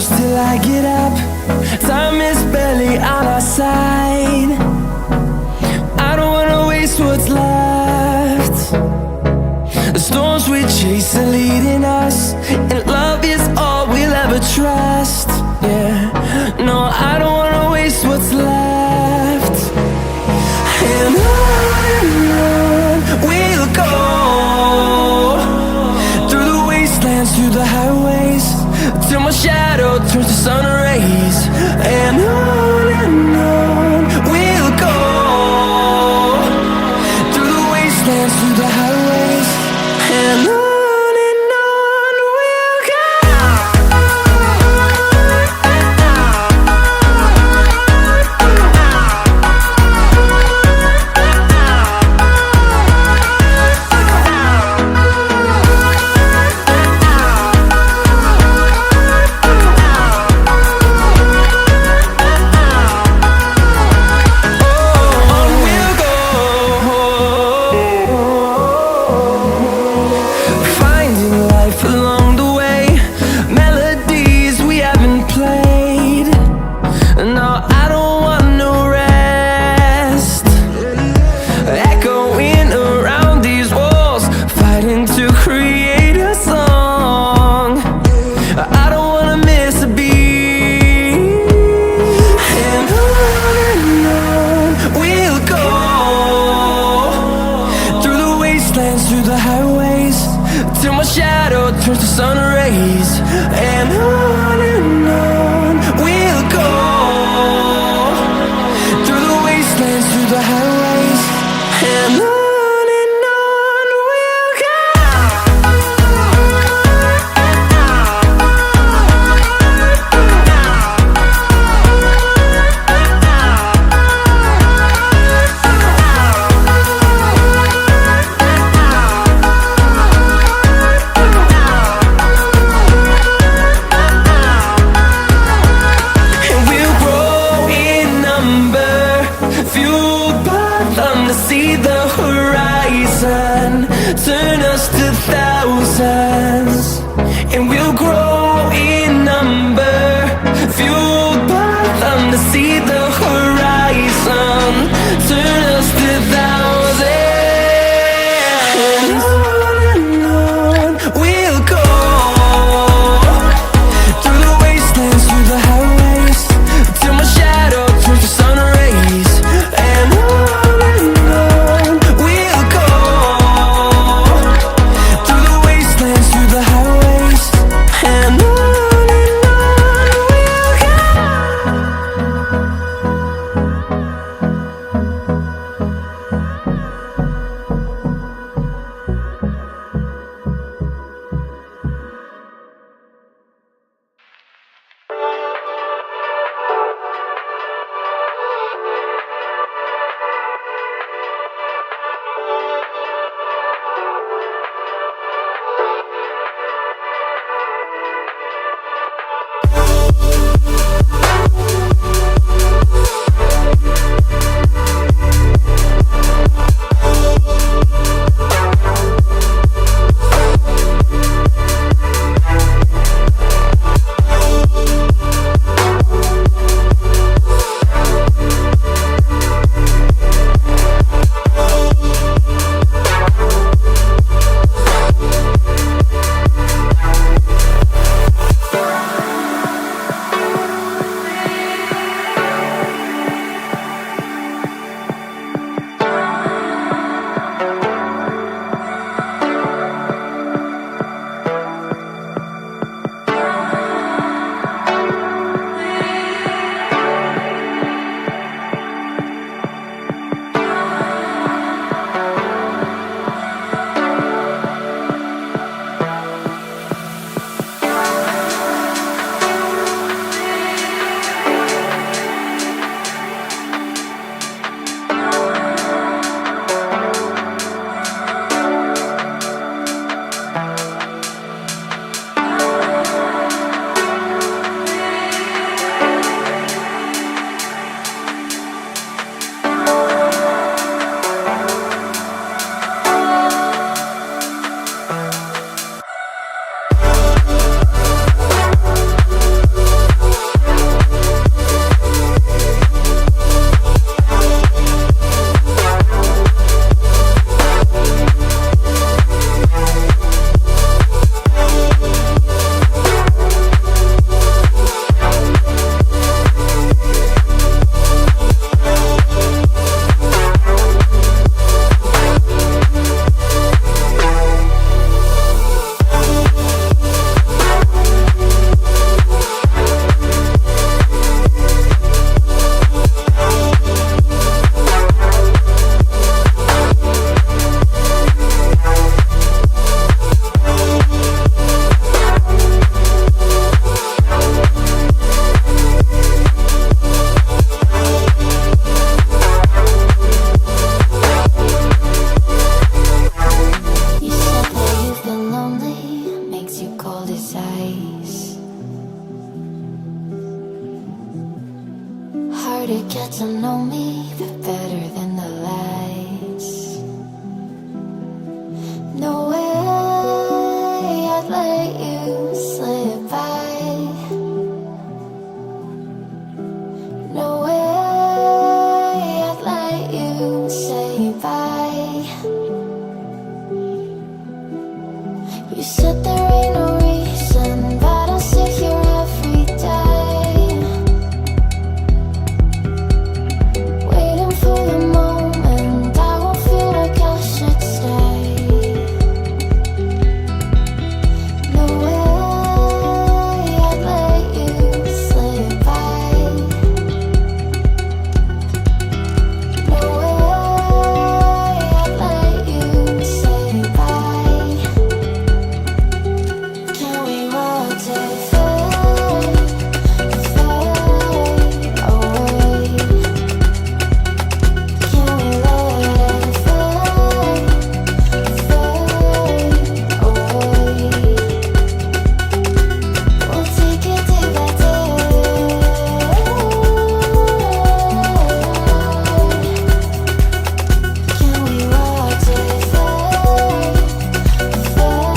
close till I get up. Time is barely on our side. I don't wanna waste what's left. The storms we chase are leading us, and love is all we'll ever trust. Yeah, no, I don't wanna waste what's left. And on we'll go, through the wastelands, through the highways, till my shadow turns to sun rays. And on we'll go, through the wastelands, through the highways, and on we'll go. Through the highways, till my shadow turns to sun rays. And on we'll go, through the wastelands, through the highways, and on we'll go. See the horizon turn us to thousands, and we'll grow in number, fueled by them to see the horizon turn us to thousands. And on we'll go, through the wastelands, through the highways, till my shadow turns to sun rays. And to get to know me better than the lights. No way I'd let you slip by. No way I'd let you say bye. You said there ain't no reason, but I'll sit here every day, waiting for the moment I won't feel like I should stay. No way I'd let you slip by. No way I'd let you say bye. Can we watch it fade, fade away? Can we let it fade, fade away? We'll take it day by day. Can we watch it fade, fade away?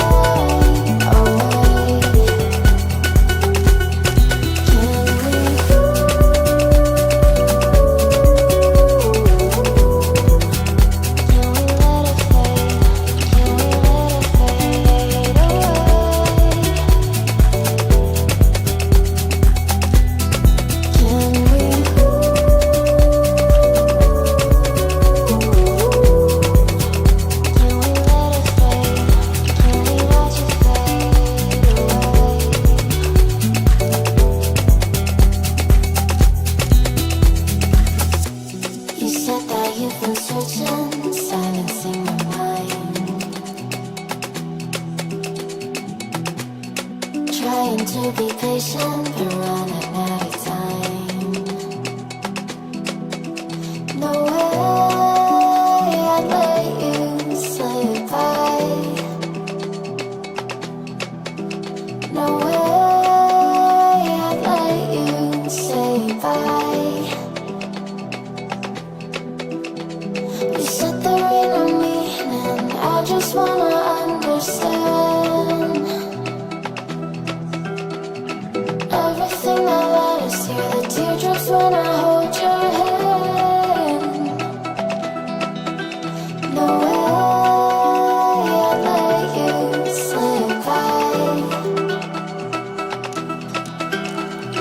You said that you've been searching, silencing your mind, trying to be patient, but running out of time. No way I'd let you slip by. No way I'd let you say bye. You said there ain't no meaning, I just wanna understand everything that led us here, the teardrops when I hold your hand. No way I'd let you slip by.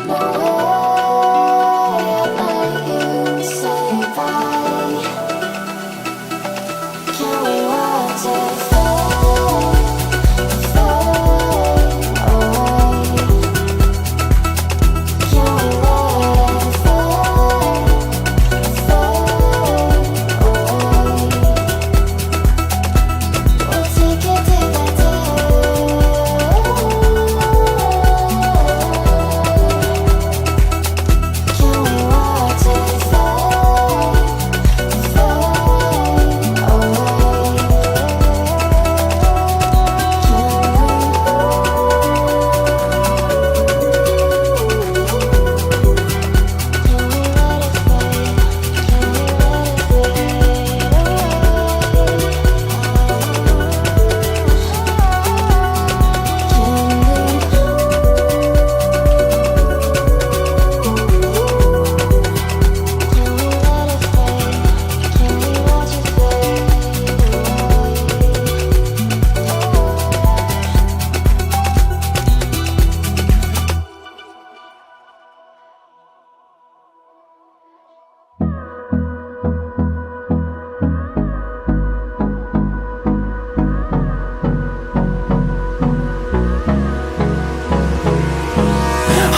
No way I'd let you say bye. Can we watch it fade, fade away? Can we let it fade, fade away? We'll take it day by day. Can we watch it fade, fade away?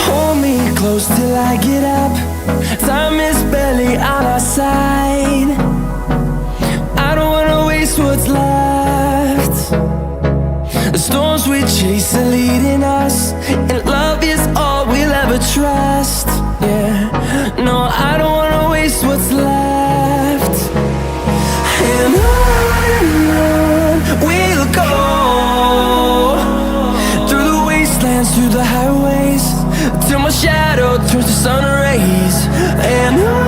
Hold me close till I get up. Time is barely on our side. I don't wanna waste what's left. The storms we chase are leading us, and love is all we'll ever trust. Yeah, no, I don't wanna waste what's left. And on we'll go, through the wastelands, through the highways, till my shadow turns to sun rays. And on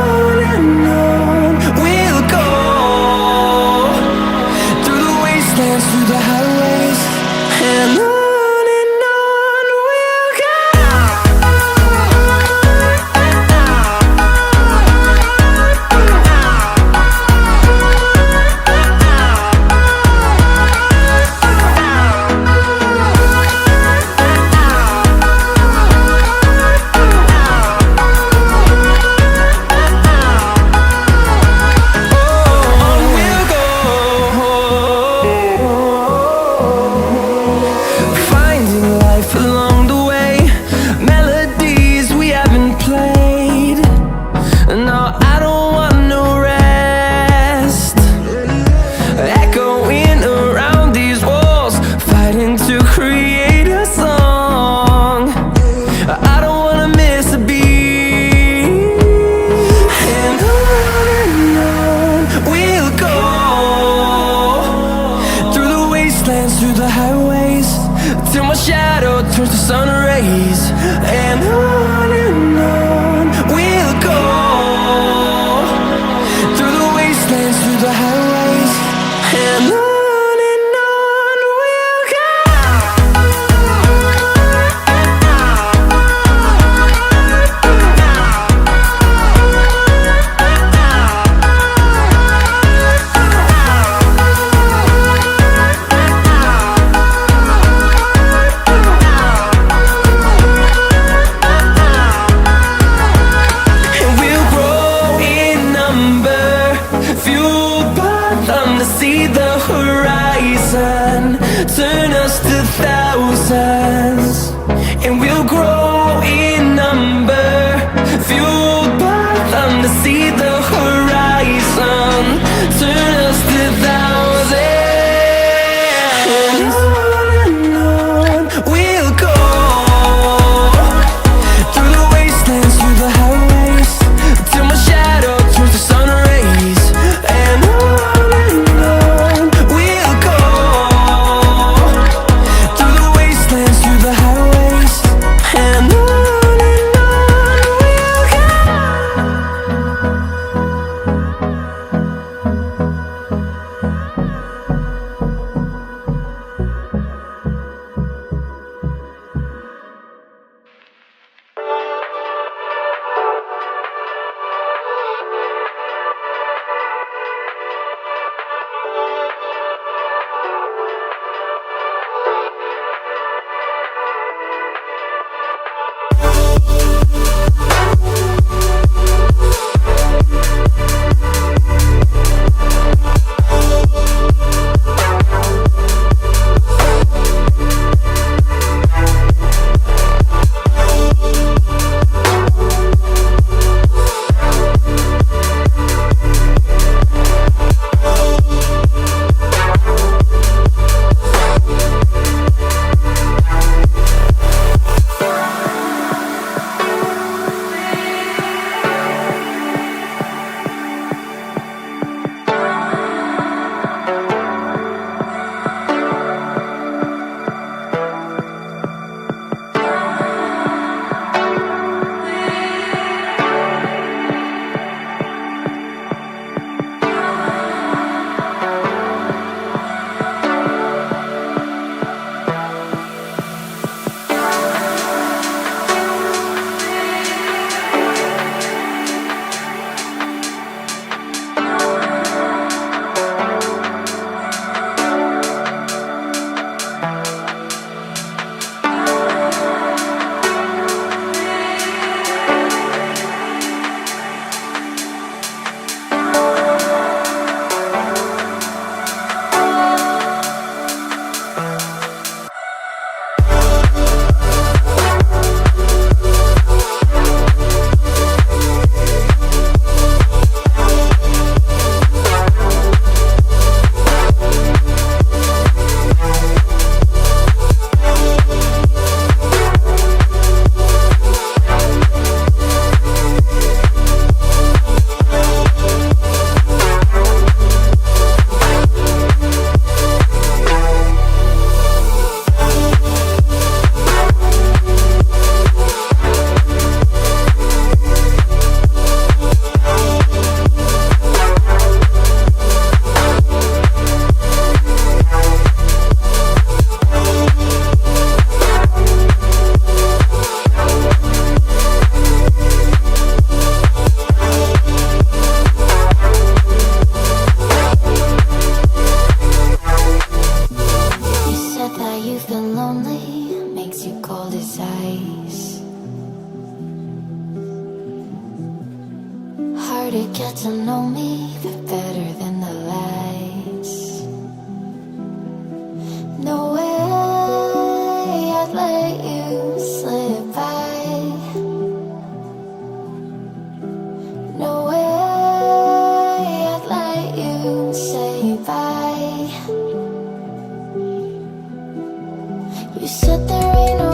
to get to know me better than the lies. No way I'd let you slip by. No way I'd let you say bye. You said there ain't no